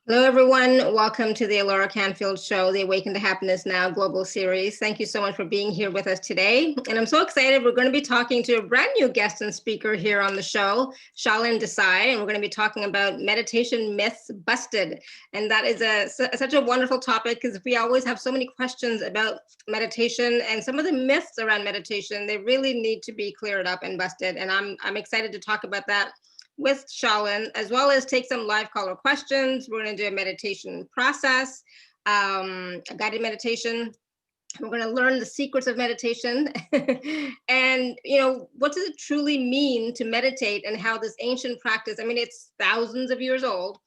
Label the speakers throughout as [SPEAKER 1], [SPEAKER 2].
[SPEAKER 1] Hello, everyone. Welcome to the Alora Canfield Show, the Awaken to Happiness Now Global Series. Thank you so much for being here with us today. And I'm so excited. We're going to be talking to a brand new guest and speaker here on the show, Shalin Desai, and we're going to be talking about meditation myths busted. And that is such a wonderful topic because we always have so many questions about meditation and some of the myths around meditation. They really need to be cleared up and busted. And I'm excited to talk about that with Shalin, as well as take some live caller questions. We're going to do a meditation process, a guided meditation. We're going to learn the secrets of meditation and, what does it truly mean to meditate and how this ancient practice, I mean, it's thousands of years old.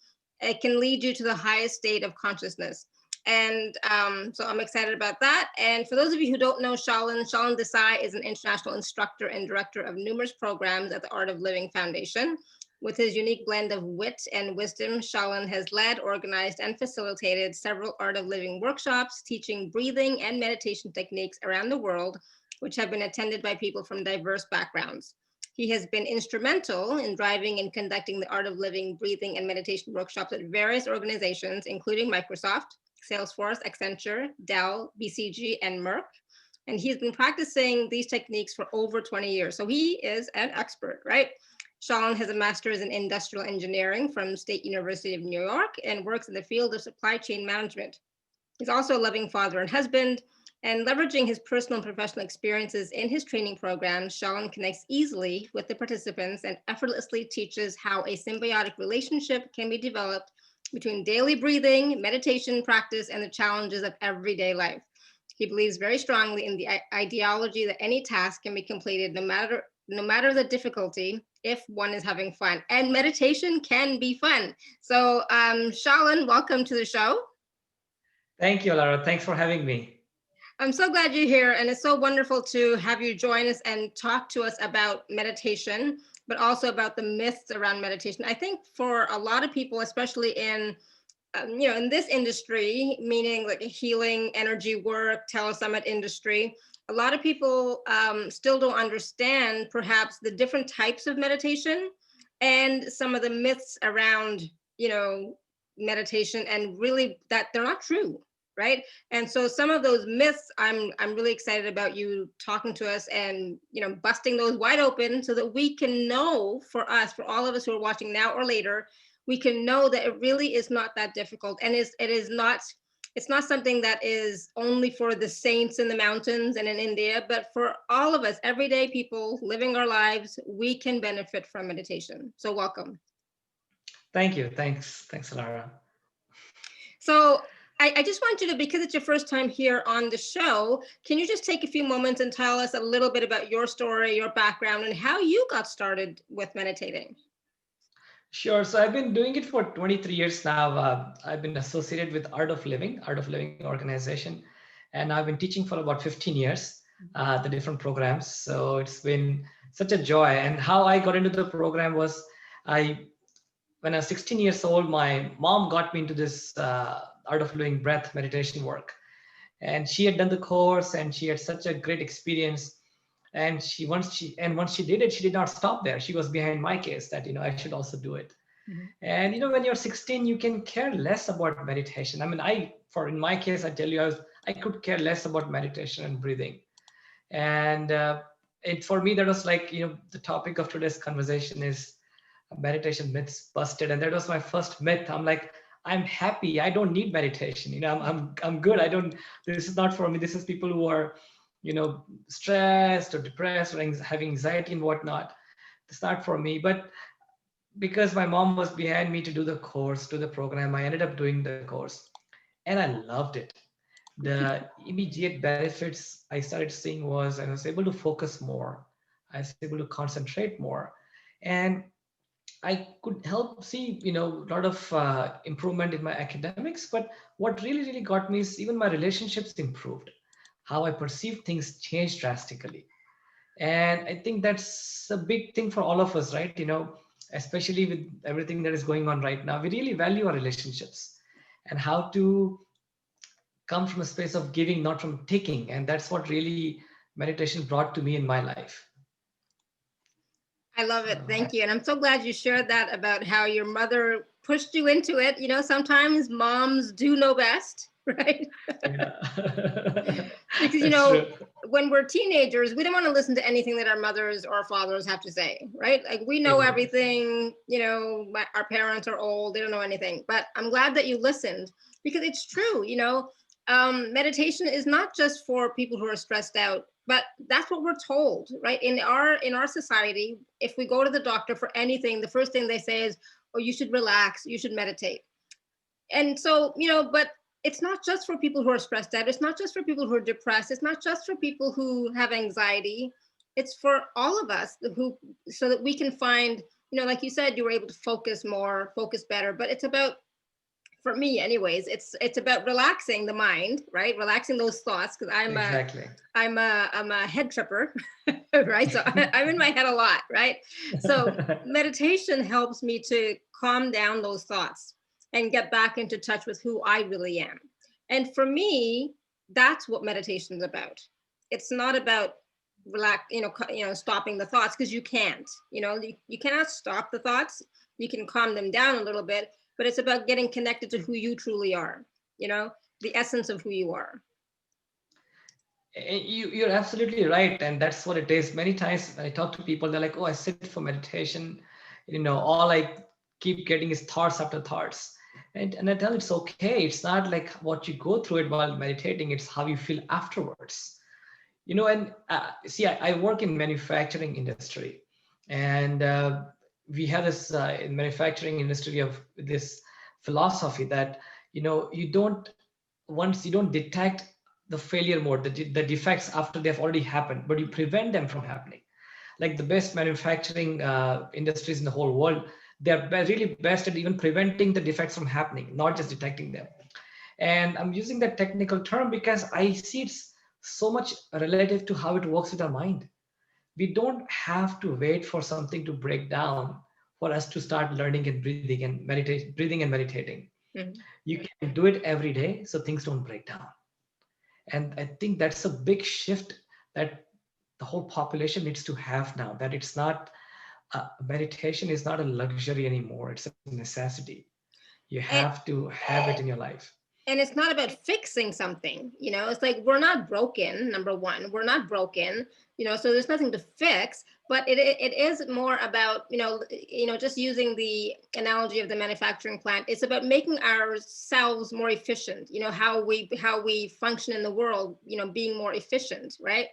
[SPEAKER 1] It can lead you to the highest state of consciousness. And so I'm excited about that. And for those of you who don't know Shalin Desai is an international instructor and director of numerous programs at the Art of Living Foundation. With his unique blend of wit and wisdom, Shalin has led, organized, and facilitated several Art of Living workshops teaching breathing and meditation techniques around the world, which have been attended by people from diverse backgrounds. He has been instrumental in driving and conducting the Art of Living, breathing, and meditation workshops at various organizations, including Microsoft, Salesforce, Accenture, Dell, BCG, and Merck. And he's been practicing these techniques for over 20 years. So he is an expert, right? Shalin has a master's in industrial engineering from State University of New York and works in the field of supply chain management. He's also a loving father and husband, and leveraging his personal and professional experiences in his training programs, Shalin connects easily with the participants and effortlessly teaches how a symbiotic relationship can be developed between daily breathing, meditation practice, and the challenges of everyday life. He believes very strongly in the ideology that any task can be completed no matter the difficulty, if one is having fun. And meditation can be fun. So Shalin, welcome to the show.
[SPEAKER 2] Thank you, Laura. Thanks for having me.
[SPEAKER 1] I'm so glad you're here. And it's so wonderful to have you join us and talk to us about meditation, but also about the myths around meditation. I think for a lot of people, especially in in this industry, meaning like a healing energy work, telesummit industry, a lot of people still don't understand perhaps the different types of meditation and some of the myths around, meditation, and really that they're not true, right? And so some of those myths, I'm really excited about you talking to us and, busting those wide open so that we can know for us, for all of us who are watching now or later, we can know that it really is not that difficult. And it's not something that is only for the saints in the mountains and in India, but for all of us, everyday people living our lives, we can benefit from meditation. So welcome.
[SPEAKER 2] Thank you. Thanks, Laura.
[SPEAKER 1] So I just want you to, because it's your first time here on the show, can you just take a few moments and tell us a little bit about your story, your background, and how you got started with meditating?
[SPEAKER 2] Sure. So I've been doing it for 23 years now. I've been associated with Art of Living organization, and I've been teaching for about 15 years, the different programs. So it's been such a joy. And how I got into the program was when I was 16 years old, my mom got me into this Art of Living breath meditation work. And she had done the course and she had such a great experience. And once she did it, she did not stop there. She was behind my case that I should also do it. Mm-hmm. And when you're 16, you can care less about meditation. I mean, in my case, I tell you, I could care less about meditation and breathing. And for me, that was like the topic of today's conversation is meditation myths busted. And that was my first myth. I'm like, I'm happy. I don't need meditation. I'm good. This is not for me. This is people who are stressed or depressed or having anxiety and whatnot. It's not for me. But because my mom was behind me to do the course, do the program, I ended up doing the course and I loved it. The immediate benefits I started seeing was I was able to focus more. I was able to concentrate more. And I could help see, a lot of improvement in my academics. But what really got me is even my relationships improved. How I perceive things changed drastically. And I think that's a big thing for all of us, right? Especially with everything that is going on right now, we really value our relationships and how to come from a space of giving, not from taking. And that's what really meditation brought to me in my life.
[SPEAKER 1] I love it.
[SPEAKER 2] So
[SPEAKER 1] Thank you. And I'm so glad you shared that about how your mother pushed you into it. You know, sometimes moms do know best, right?
[SPEAKER 2] yeah,
[SPEAKER 1] Because, you
[SPEAKER 2] that's
[SPEAKER 1] know,
[SPEAKER 2] true.
[SPEAKER 1] when we're teenagers, we don't want to listen to anything that our mothers or fathers have to say, right? Like we know
[SPEAKER 2] Exactly.
[SPEAKER 1] everything, you know, our parents are old, they don't know anything. But I'm glad that you listened because it's true, you know, meditation is not just for people who are stressed out, but that's what we're told, right? In our society, if we go to the doctor for anything, the first thing they say is, oh, you should relax, you should meditate. And so, you know, but it's not just for people who are stressed out, it's not just for people who are depressed, it's not just for people who have anxiety, it's for all of us who, so that we can find, you know, like you said, you were able to focus more, focus better. But it's about, for me anyways, it's about relaxing the mind, right? Relaxing those thoughts, because
[SPEAKER 2] Exactly.
[SPEAKER 1] I'm a head tripper, right? So I'm in my head a lot, right? So meditation helps me to calm down those thoughts and get back into touch with who I really am. And for me, that's what meditation is about. It's not about stopping the thoughts, because you can't, you cannot stop the thoughts. You can calm them down a little bit, but it's about getting connected to who you truly are, you know, the essence of who you are.
[SPEAKER 2] You're absolutely right, and that's what it is. Many times when I talk to people, they're like, "Oh, I sit for meditation. All I keep getting is thoughts after thoughts." And I tell it's okay. It's not like what you go through it while meditating. It's how you feel afterwards. And see, I work in manufacturing industry, and we have this in manufacturing industry of this philosophy that you don't once you don't detect the failure mode, the defects after they've already happened, but you prevent them from happening. Like the best manufacturing industries in the whole world, they're really best at even preventing the defects from happening, not just detecting them. And I'm using that technical term because I see it's so much relative to how it works with our mind. We don't have to wait for something to break down for us to start learning and breathing and meditating.
[SPEAKER 1] Mhm.
[SPEAKER 2] You can do it every day so things don't break down. And I think that's a big shift that the whole population needs to have now, that it's not meditation is not a luxury anymore, it's a necessity. You
[SPEAKER 1] And
[SPEAKER 2] have to have it in your life.
[SPEAKER 1] and it's not about fixing something, it's like we're not broken. Number one, we're not broken, so there's nothing to fix. But it is more about, just using the analogy of the manufacturing plant, it's about making ourselves more efficient, how we function in the world, being more efficient, right?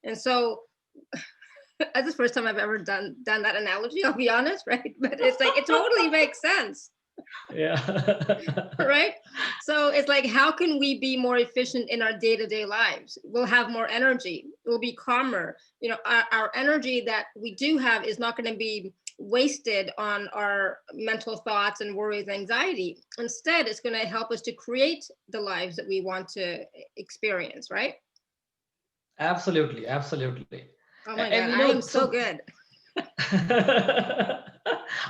[SPEAKER 1] And so that's the first time I've ever done that analogy, I'll be honest, right? But it's like it totally makes sense.
[SPEAKER 2] Yeah.
[SPEAKER 1] Right? So it's like, how can we be more efficient in our day-to-day lives? We'll have more energy, we'll be calmer. Our energy that we do have is not going to be wasted on our mental thoughts and worries and anxiety. Instead, it's going to help us to create the lives that we want to experience, right?
[SPEAKER 2] Absolutely, absolutely.
[SPEAKER 1] Oh my
[SPEAKER 2] And
[SPEAKER 1] God, I am so
[SPEAKER 2] so
[SPEAKER 1] good.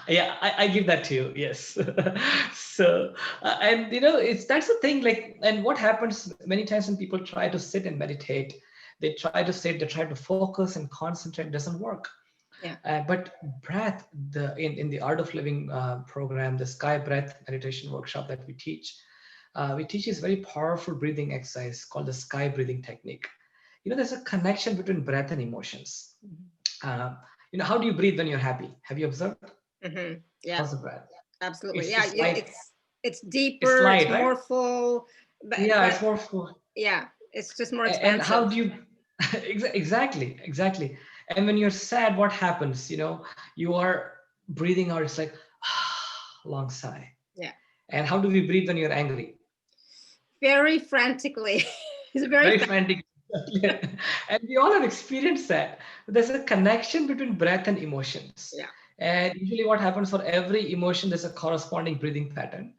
[SPEAKER 2] yeah, I give that to you. Yes. So and it's that's the thing. Like, and what happens many times when people try to sit and meditate, they try to focus and concentrate. Doesn't work.
[SPEAKER 1] Yeah.
[SPEAKER 2] But breath, in the Art of Living program, the Sky Breath meditation workshop that we teach this very powerful breathing exercise called the Sky breathing technique. There's a connection between breath and emotions. Uh, how do you breathe when you're happy? Have you observed?
[SPEAKER 1] Mm-hmm. Yeah,
[SPEAKER 2] How's the breath?
[SPEAKER 1] absolutely.
[SPEAKER 2] It's
[SPEAKER 1] Yeah,
[SPEAKER 2] it's light.
[SPEAKER 1] it's
[SPEAKER 2] It's
[SPEAKER 1] deeper, it's
[SPEAKER 2] light,
[SPEAKER 1] more
[SPEAKER 2] right?
[SPEAKER 1] full,
[SPEAKER 2] Yeah,
[SPEAKER 1] but
[SPEAKER 2] it's more full.
[SPEAKER 1] yeah, it's just more
[SPEAKER 2] And how
[SPEAKER 1] expansive.
[SPEAKER 2] do you exactly. And when you're sad, what happens? You are breathing out. It's like long sigh.
[SPEAKER 1] Yeah,
[SPEAKER 2] And how do we breathe when you're angry?
[SPEAKER 1] very frantically. It's very
[SPEAKER 2] Very
[SPEAKER 1] fast.
[SPEAKER 2] frantic. And we all have experienced that. There's a connection between breath and emotions.
[SPEAKER 1] Yeah.
[SPEAKER 2] And usually, what happens for every emotion, there's a corresponding breathing pattern.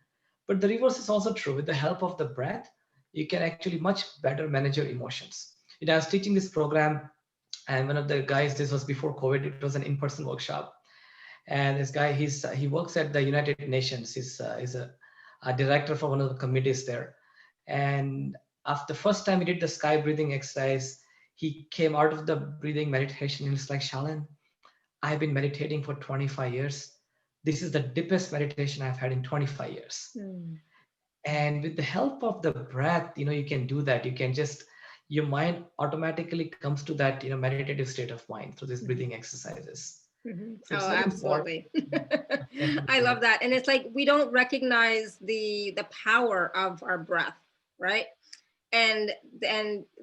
[SPEAKER 2] But the reverse is also true. With the help of the breath, you can actually much better manage your emotions. I was teaching this program, and one of the guys, this was before COVID, it was an in-person workshop. And this guy, he works at the United Nations. He's a director for one of the committees there. And after the first time he did the sky breathing exercise, he came out of the breathing meditation and he's like, Shalin, I've been meditating for 25 years. This is the deepest meditation I've had in 25 years.
[SPEAKER 1] Mm.
[SPEAKER 2] And with the help of the breath, you can do that. You can just, your mind automatically comes to that, meditative state of mind through these breathing exercises.
[SPEAKER 1] Mhm.
[SPEAKER 2] So it's
[SPEAKER 1] Oh,
[SPEAKER 2] very important.
[SPEAKER 1] absolutely. I
[SPEAKER 2] Definitely.
[SPEAKER 1] love that. And it's like we don't recognize the power of our breath, right? And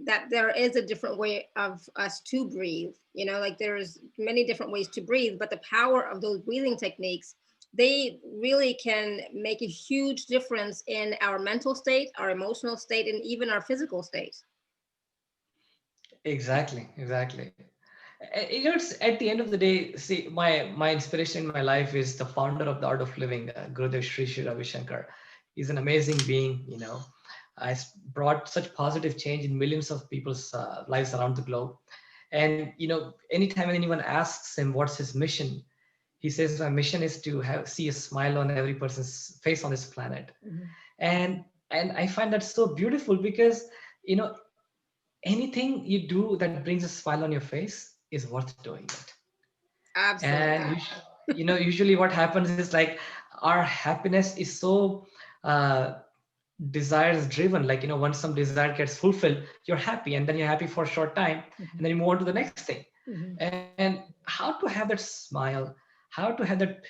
[SPEAKER 1] that there is a different way of us to breathe. Like there's many different ways to breathe, but the power of those breathing techniques, they really can make a huge difference in our mental state, our emotional state, and even our physical state.
[SPEAKER 2] Exactly, exactly. It's at the end of the day. See, my inspiration in my life is the founder of the Art of Living, Gurudev Sri Ravi Shankar. He's an amazing being. Brought such positive change in millions of people's lives around the globe. And anytime anyone asks him what's his mission, he says my mission is to see a smile on every person's face on this planet.
[SPEAKER 1] Mhm.
[SPEAKER 2] And I find that so beautiful because you know anything you do that brings a smile on your face is worth doing it. And
[SPEAKER 1] Absolutely.
[SPEAKER 2] usually what happens is like our happiness is so uh, desires driven. Like once some desire gets fulfilled, you're happy, and then you're happy for a short time, and
[SPEAKER 1] Mhm.
[SPEAKER 2] then you move on to the next thing.
[SPEAKER 1] Mhm.
[SPEAKER 2] And how to have that smile, how to have that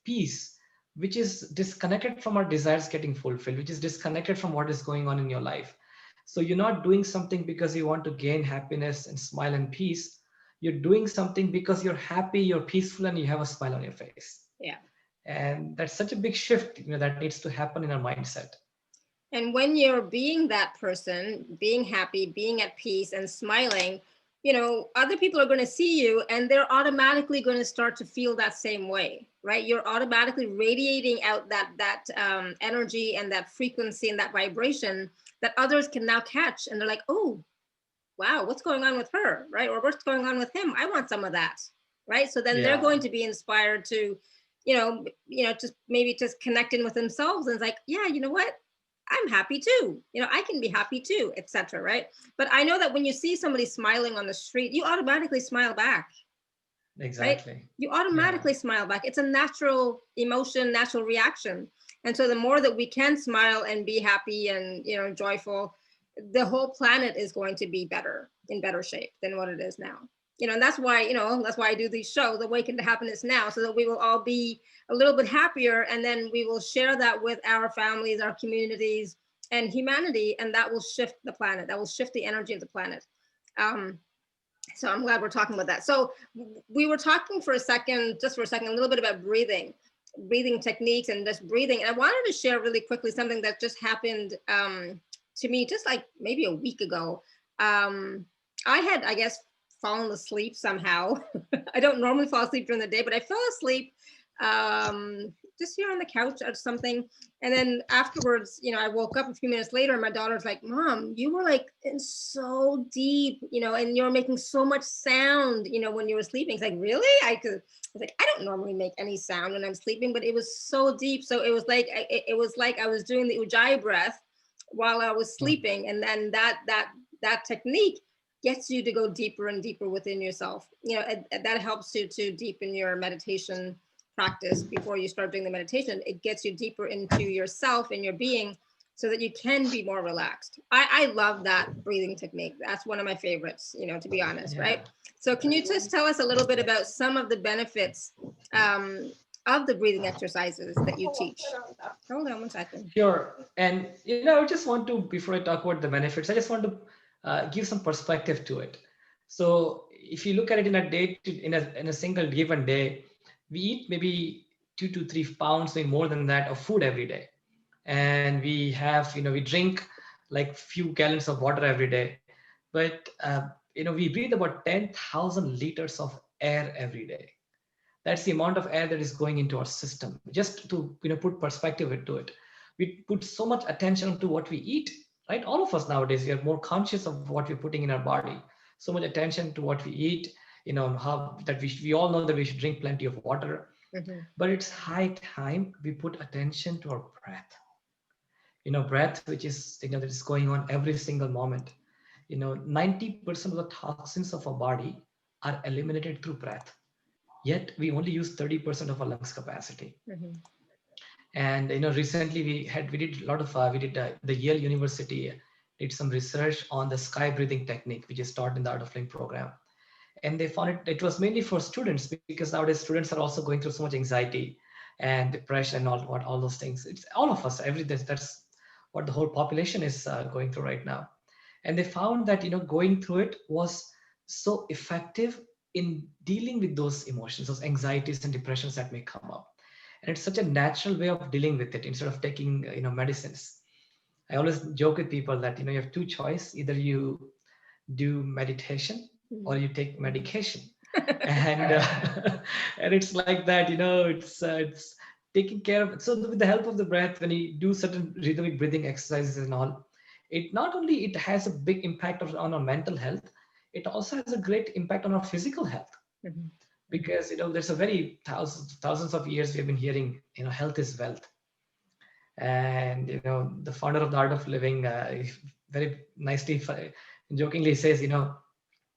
[SPEAKER 2] peace, which is disconnected from our desires getting fulfilled, which is disconnected from what is going on in your life. So you're not doing something because you want to gain happiness and smile and peace. You're doing something because you're happy, you're peaceful, and you have a smile on your face.
[SPEAKER 1] Yeah.
[SPEAKER 2] And that's such a big shift, that needs to happen in our mindset.
[SPEAKER 1] And when you're being that person, being happy, being at peace, and smiling, other people are going to see you and they're automatically going to start to feel that same way, right? You're automatically radiating out that energy and that frequency and that vibration that others can now catch. And they're like, oh, wow, what's going on with her, right? Or what's going on with him? I want some of that, right? So then they're
[SPEAKER 2] Yeah.
[SPEAKER 1] going to be inspired to, just maybe just connect in with themselves and it's like, yeah, you know what? I'm happy too. I can be happy too, etc. Right? But I know that when you see somebody smiling on the street, you automatically smile back, right?
[SPEAKER 2] Exactly.
[SPEAKER 1] You
[SPEAKER 2] Yeah.
[SPEAKER 1] automatically smile back. It's a natural emotion, natural reaction. And so the more that we can smile and be happy and joyful, the whole planet is going to be better, in better shape than what it is now. And that's why I do these shows, Awaken to Happiness Now, so that we will all be a little bit happier, and then we will share that with our families, our communities, and humanity, and that will shift the planet. That will shift the energy of the planet. Um, so I'm glad we're talking about that. So we were talking just for a second, a little bit about breathing techniques and just breathing. And I wanted to share really quickly something that just happened to me just like maybe a week ago. I had, I guess, fallen asleep somehow. I don't normally fall asleep during the day, but I fell asleep just here on the couch or something. And then afterwards, I woke up a few minutes later and my daughter's like, Mom, you were like in so deep, and you were making so much sound, when you were sleeping. It's like, really? I was like, I don't normally make any sound when I'm sleeping, but it was so deep. So it was like I was doing the Ujjayi breath while I was
[SPEAKER 2] Mm.
[SPEAKER 1] sleeping. And then that technique gets you to go deeper and deeper within yourself. That helps you to deepen your meditation practice before you start doing the meditation. It gets you deeper into yourself and your being so that you can be more relaxed. I love that breathing technique. That's one of my favorites, to be honest,
[SPEAKER 2] Yeah.
[SPEAKER 1] right? So can you just tell us a little bit about some of the benefits of the breathing exercises that you teach? Hold on one second.
[SPEAKER 2] Sure. And I just want to, before I talk about the benefits, I just want to give some perspective to it. So if you look at it in a day, in a single given day, we eat maybe 2 to 3 pounds, maybe more than that, of food every day, and we drink like few gallons of water every day, but we breathe about 10,000 liters of air every day. That's the amount of air that is going into our system. Just to put perspective into it, we put so much attention to what we eat, right? All of us nowadays, we are more conscious of what we're putting in our body. So much attention to what we eat, how that we all know that we should drink plenty of water.
[SPEAKER 1] Mhm.
[SPEAKER 2] But it's high time we put attention to our breath. Breath, which is that is going on every single moment. 90% of the toxins of our body are eliminated through breath. yet we only use 30% of our lungs capacity.
[SPEAKER 1] Mhm.
[SPEAKER 2] And recently we did a lot of we did the Yale University did some research on the sky breathing technique, which is taught in the Art of Living program. And they found it was mainly for students, because nowadays students are also going through so much anxiety and depression and all those things. It's all of us, that's what the whole population is going through right now. And they found that going through it was so effective in dealing with those emotions, those anxieties and depressions that may come up. And it's such a natural way of dealing with it instead of taking medicines. I always joke with people that you have two choice: either you do meditation or
[SPEAKER 1] Mhm.
[SPEAKER 2] you take medication. And and it's like that, it's taking care of. So with the help of the breath, when you do certain rhythmic breathing exercises and all, it not only it has a big impact on our mental health, it also has a great impact on our physical health.
[SPEAKER 1] Mhm.
[SPEAKER 2] Because there's a very thousands of years we have been hearing, health is wealth. And the founder of the Art of Living very nicely jokingly says,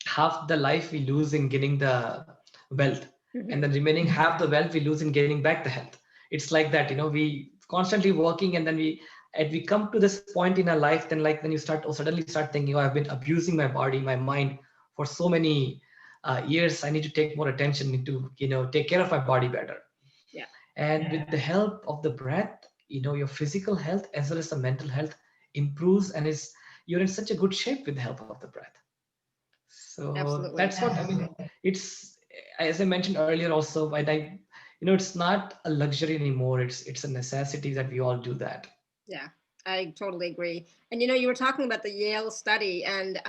[SPEAKER 2] half the life we lose in getting the wealth, and
[SPEAKER 1] Mhm.
[SPEAKER 2] then remaining half the wealth we lose in getting back the health. It's like that, we constantly working, and then we come to this point in our life, then like when you start or suddenly start thinking, oh, I've been abusing my body, my mind for so many years. I need to take more attention, need to take care of my body better.
[SPEAKER 1] Yeah,
[SPEAKER 2] And with the help of the breath, your physical health as well as the mental health improves, and is you're in such a good shape with the help of the breath. So
[SPEAKER 1] absolutely.
[SPEAKER 2] that's what I mean. It's, as I mentioned earlier also, when it's not a luxury anymore. It's a necessity that we all do that.
[SPEAKER 1] Yeah, I totally agree. And you were talking about the Yale study, and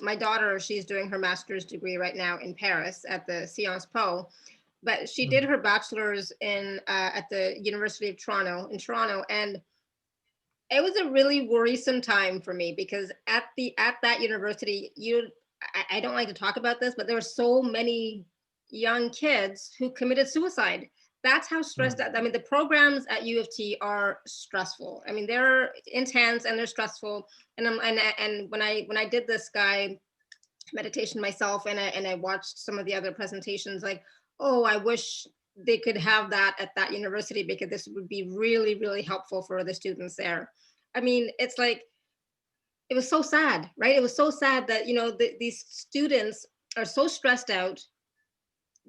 [SPEAKER 1] my daughter, she's doing her master's degree right now in Paris at the Sciences Po, but she did
[SPEAKER 2] Mm.
[SPEAKER 1] her bachelor's in at the University of Toronto in Toronto, and it was a really worrisome time for me because at that university, I don't like to talk about this, but there were so many young kids who committed suicide. That's how stressed
[SPEAKER 2] Mm.
[SPEAKER 1] out. I mean, the programs at U of T are stressful. I mean, they're intense and they're stressful. And when I did this guy meditation myself, and I watched some of the other presentations, like, oh, I wish they could have that at that university because this would be really, really helpful for the students there. I mean, it's like, it was so sad, right? It was so sad that, these students are so stressed out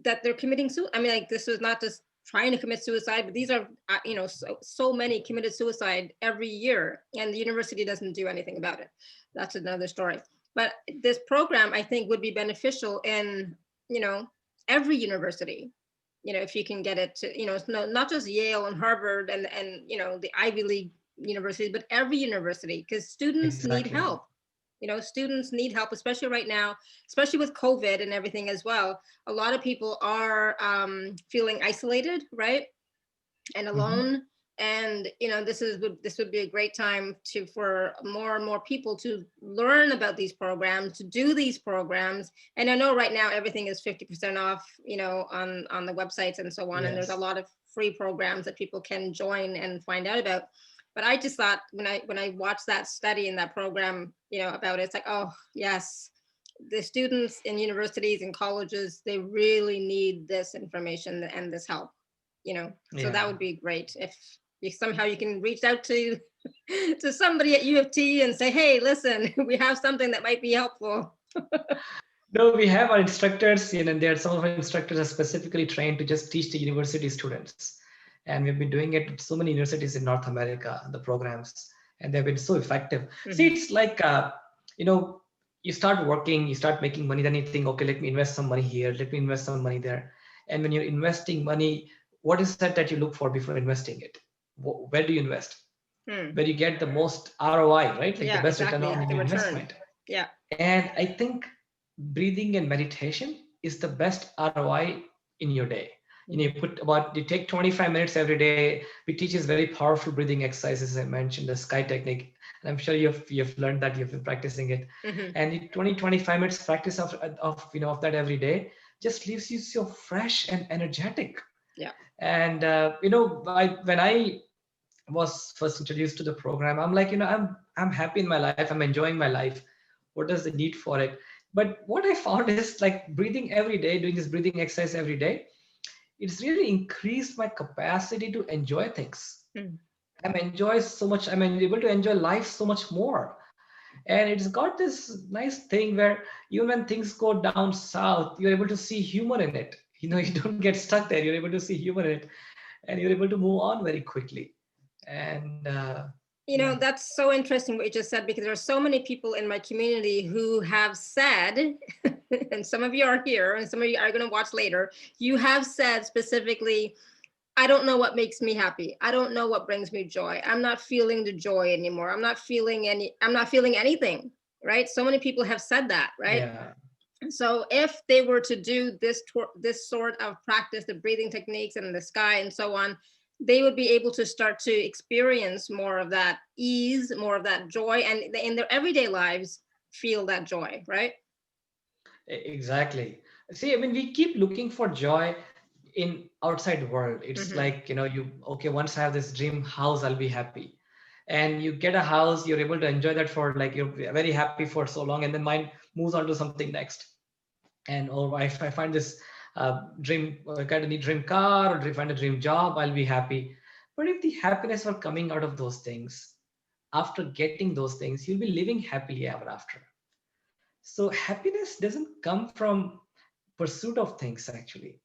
[SPEAKER 1] that they're committing suicide. I mean, like, this was not just trying to commit suicide, but these are, so many committed suicide every year, and the university doesn't do anything about it. That's another story. But this program, I think, would be beneficial in, you know, every university. If you can get it to, not just Yale and Harvard and the Ivy League universities, but every university, because students need
[SPEAKER 2] Exactly.
[SPEAKER 1] help. Students need help, especially right now, especially with COVID and everything as well. A lot of people are feeling isolated, right, and
[SPEAKER 2] Hmm.
[SPEAKER 1] alone. And this would be a great time for more and more people to learn about these programs, to do these programs. And I know right now everything is 50% off, on the websites and so on. And there's a
[SPEAKER 2] Yes.
[SPEAKER 1] lot of free programs that people can join and find out about. But I just thought, when I watched that study in that program, about it, it's like, oh yes, the students in universities and colleges, they really need this information and this help. So that
[SPEAKER 2] Yeah.
[SPEAKER 1] would be great if somehow you can reach out to to somebody at U of T and say, hey, listen, we have something that might be helpful.
[SPEAKER 2] No, we have our instructors, and there are some of our instructors are specifically trained to just teach the university students. And we've been doing it at so many universities in North America, the programs, and they've been so effective. See,
[SPEAKER 1] Mhm.
[SPEAKER 2] it's like, you know, you start working, you start making money, then you think, okay, let me invest some money here, let me invest some money there. And when you're investing money, what is that you look for before investing it? Where do you invest?
[SPEAKER 1] Hmm.
[SPEAKER 2] Where you get the most ROI, right? Like the
[SPEAKER 1] Yeah,
[SPEAKER 2] best return
[SPEAKER 1] exactly.
[SPEAKER 2] on
[SPEAKER 1] The
[SPEAKER 2] your
[SPEAKER 1] return.
[SPEAKER 2] investment.
[SPEAKER 1] Yeah.
[SPEAKER 2] And I think breathing and meditation is the best ROI in your day.
[SPEAKER 1] Mhm.
[SPEAKER 2] You take 25 minutes every day. We teach this very powerful breathing exercises. I mentioned the sky technique, and I'm sure you've learned that, you've been practicing it.
[SPEAKER 1] Mhm.
[SPEAKER 2] And 25 minutes practice of that every day just leaves you so fresh and energetic.
[SPEAKER 1] Yeah.
[SPEAKER 2] And when I was first introduced to the program, I'm like, I'm happy in my life, I'm enjoying my life. What does the need for it? But what I found is, like, breathing every day, doing this breathing exercise every day, it's really increased my capacity to enjoy things.
[SPEAKER 1] Mm.
[SPEAKER 2] I'm able to enjoy life so much more. And it's got this nice thing where even when things go down south, you're able to see humor in it. You don't get stuck there. You're able to see humor in it, and you're able to move on very quickly. And yeah.
[SPEAKER 1] That's so interesting what you just said, because there are so many people in my community who have said, and some of you are here and some of you are going to watch later, you have said specifically, I don't know what makes me happy. I don't know what brings me joy. I'm not feeling the joy anymore. I'm not feeling anything, right? So many people have said that, right?
[SPEAKER 2] Yeah.
[SPEAKER 1] So if they were to do this sort of practice, the breathing techniques and the sky and so on, they would be able to start to experience more of that ease, more of that joy, and in their everyday lives feel that joy, right?
[SPEAKER 2] Exactly. See, I mean, we keep looking for joy in outside world. It's
[SPEAKER 1] Mm-hmm.
[SPEAKER 2] like, okay, once I have this dream house, I'll be happy. And you get a house, you're able to enjoy that for like, you're very happy for so long, and then mind moves on to something next. And or if I find this dream, kind of need dream car, or if I find a dream job, I'll be happy. But if the happiness were coming out of those things, after getting those things, you'll be living happily ever after. So happiness doesn't come from pursuit of things actually.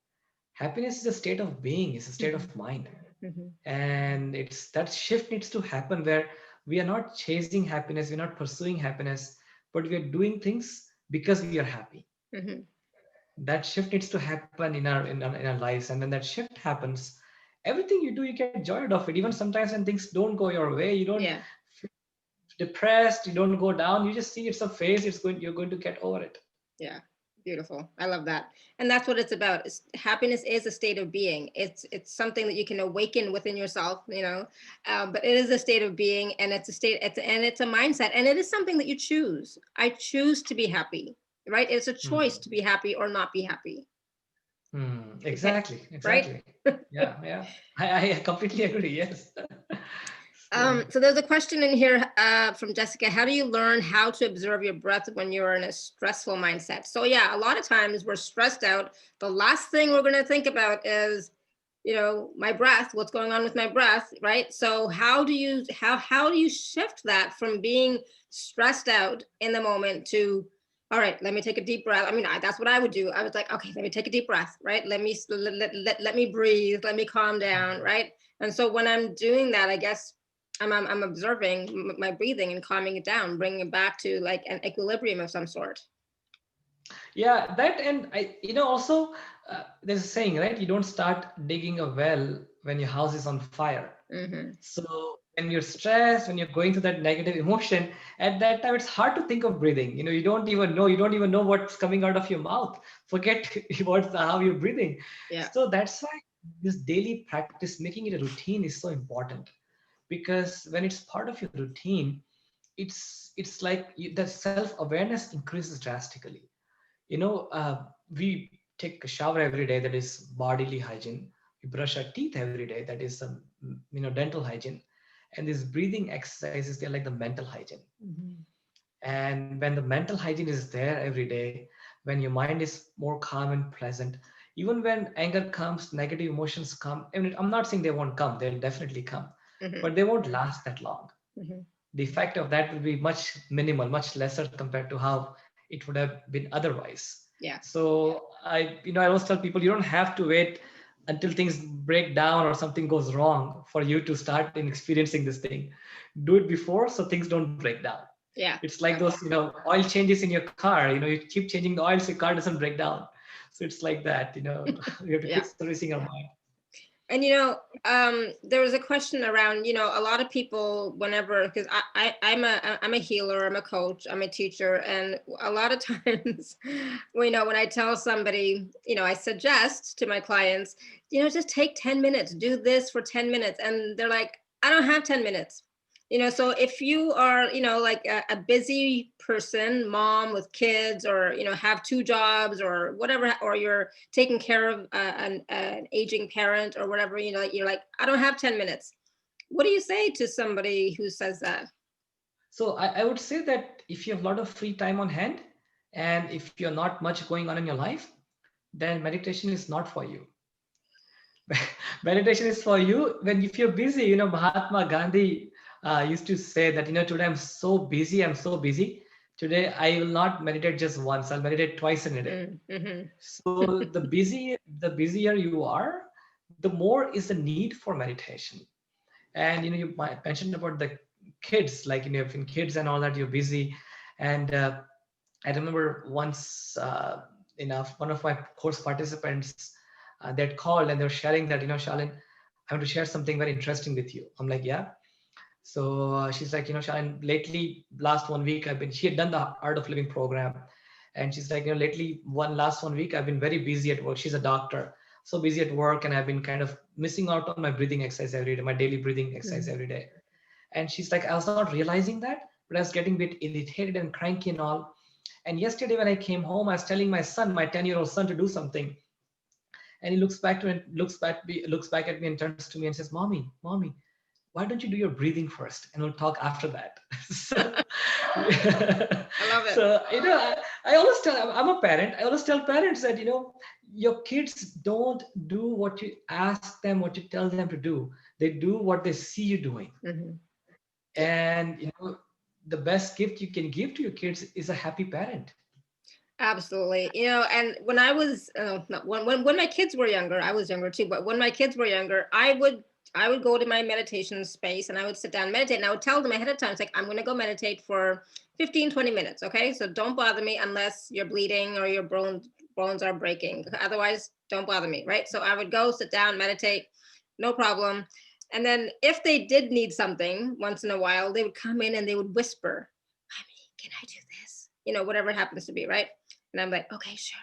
[SPEAKER 2] Happiness is a state of being, it's a state
[SPEAKER 1] Mm-hmm.
[SPEAKER 2] of mind.
[SPEAKER 1] Mm-hmm.
[SPEAKER 2] And it's that shift needs to happen where we are not chasing happiness, we're not pursuing happiness, but we are doing things because we are happy.
[SPEAKER 1] Mm-hmm.
[SPEAKER 2] That shift needs to happen in our lives. And when that shift happens, everything you do, you get joy out of it. Even sometimes when things don't go your way, you don't
[SPEAKER 1] Yeah.
[SPEAKER 2] feel depressed, you don't go down, you just see it's a phase, you're going to get over it.
[SPEAKER 1] Yeah, beautiful. I love that. And that's what it's about. Happiness is a state of being. It's something that you can awaken within yourself, but it is a state of being, and it's a mindset, and it is something that you choose. I choose to be happy, right? It's a choice to
[SPEAKER 2] Hmm.
[SPEAKER 1] be happy or not be happy. Okay,
[SPEAKER 2] Exactly,
[SPEAKER 1] right?
[SPEAKER 2] exactly. Yeah, yeah. I completely agree. Yes. So,
[SPEAKER 1] So there's a question in here from Jessica. How do you learn how to observe your breath when you're in a stressful mindset? So yeah, a lot of times we're stressed out. The last thing we're going to think about is, my breath, what's going on with my breath, right? So how do you shift that from being stressed out in the moment to, all right, let me take a deep breath. I mean, that's what I would do. I was like, okay, let me take a deep breath, right? Let me breathe, let me calm down, right? And so when I'm doing that, I guess I'm observing my breathing and calming it down, bringing it back to like an equilibrium of some sort.
[SPEAKER 2] yeah, that and also there's a saying, right? You don't start digging a well when your house is on fire.
[SPEAKER 1] Mm-hmm.
[SPEAKER 2] So when you're stressed, when you're going through that negative emotion, at that time it's hard to think of breathing. You don't even know what's coming out of your mouth. Forget how you're breathing.
[SPEAKER 1] Yeah.
[SPEAKER 2] So that's why this daily practice, making it a routine, is so important. Because when it's part of your routine, it's like the self-awareness increases drastically. We take a shower every day, that is bodily hygiene. We brush our teeth every day, that is some dental hygiene. And these breathing exercises, they're like the mental hygiene.
[SPEAKER 1] Mm-hmm.
[SPEAKER 2] And when the mental hygiene is there every day, when your mind is more calm and pleasant, even when anger comes, negative emotions come, I mean, I'm not saying they won't come, they'll definitely come,
[SPEAKER 1] Mm-hmm.
[SPEAKER 2] but they won't last that long.
[SPEAKER 1] Mm-hmm.
[SPEAKER 2] The effect of that will be much minimal, much lesser compared to how it would have been otherwise.
[SPEAKER 1] Yeah.
[SPEAKER 2] So I always tell people, you don't have to wait until things break down or something goes wrong for you to start in experiencing this thing. Do it before so things don't break down.
[SPEAKER 1] Yeah.
[SPEAKER 2] It's like those oil changes in your car. You keep changing the oil so your car doesn't break down. So it's like that. We have to keep
[SPEAKER 1] Yeah.
[SPEAKER 2] servicing our mind.
[SPEAKER 1] And there was a question around, a lot of people, whenever, because I'm a healer, I'm a coach, I'm a teacher, and a lot of times, when I tell somebody, I suggest to my clients, just take 10 minutes, do this for 10 minutes, and they're like, I don't have 10 minutes. So if you are, like a busy person, mom with kids, or have two jobs or whatever, or you're taking care of an aging parent or whatever, you're like, I don't have 10 minutes. What do you say to somebody who says that?
[SPEAKER 2] So I would say that if you have a lot of free time on hand, and if you're not much going on in your life, then meditation is not for you. Meditation is for you when if you're busy. Mahatma Gandhi used to say that, today I'm so busy. Today I will not meditate just once. I'll meditate twice in a day.
[SPEAKER 1] Mm-hmm.
[SPEAKER 2] So the busier you are, the more is the need for meditation. And you mentioned about the kids, like if in kids and all that you're busy. And I remember once, one of my course participants, they had called and they were sharing that, Shalin, I want to share something very interesting with you. I'm like, yeah. So she's like, Shalin, lately, last 1 week, she had done the Art of Living program. And she's like, lately, last 1 week, I've been very busy at work. She's a doctor, so busy at work. And I've been kind of missing out on my breathing exercise every day, my daily breathing exercise every day. And she's like, I was not realizing that, but I was getting a bit irritated and cranky and all. And yesterday when I came home, I was telling my son, my 10-year-old son, to do something. And he looks back at me and turns to me and says, Mommy, why don't you do your breathing first? And we'll talk after that. So,
[SPEAKER 1] I love it.
[SPEAKER 2] so I always tell, I'm a parent. I always tell parents that, your kids don't do what you ask them, what you tell them to do. They do what they see you doing.
[SPEAKER 1] Mm-hmm.
[SPEAKER 2] And, the best gift you can give to your kids is a happy parent.
[SPEAKER 1] Absolutely. And when I was when my kids were younger, I was younger too, but when my kids were younger, I would go to my meditation space and I would sit down and meditate, and I would tell them ahead of time, it's like, I'm going to go meditate for 15, 20 minutes. Okay. So don't bother me unless you're bleeding or your bones are breaking. Otherwise, don't bother me. Right. So I would go sit down, meditate, no problem. And then if they did need something once in a while, they would come in and they would whisper, Mommy, can I do this? Whatever it happens to be. Right. And I'm like, okay, sure.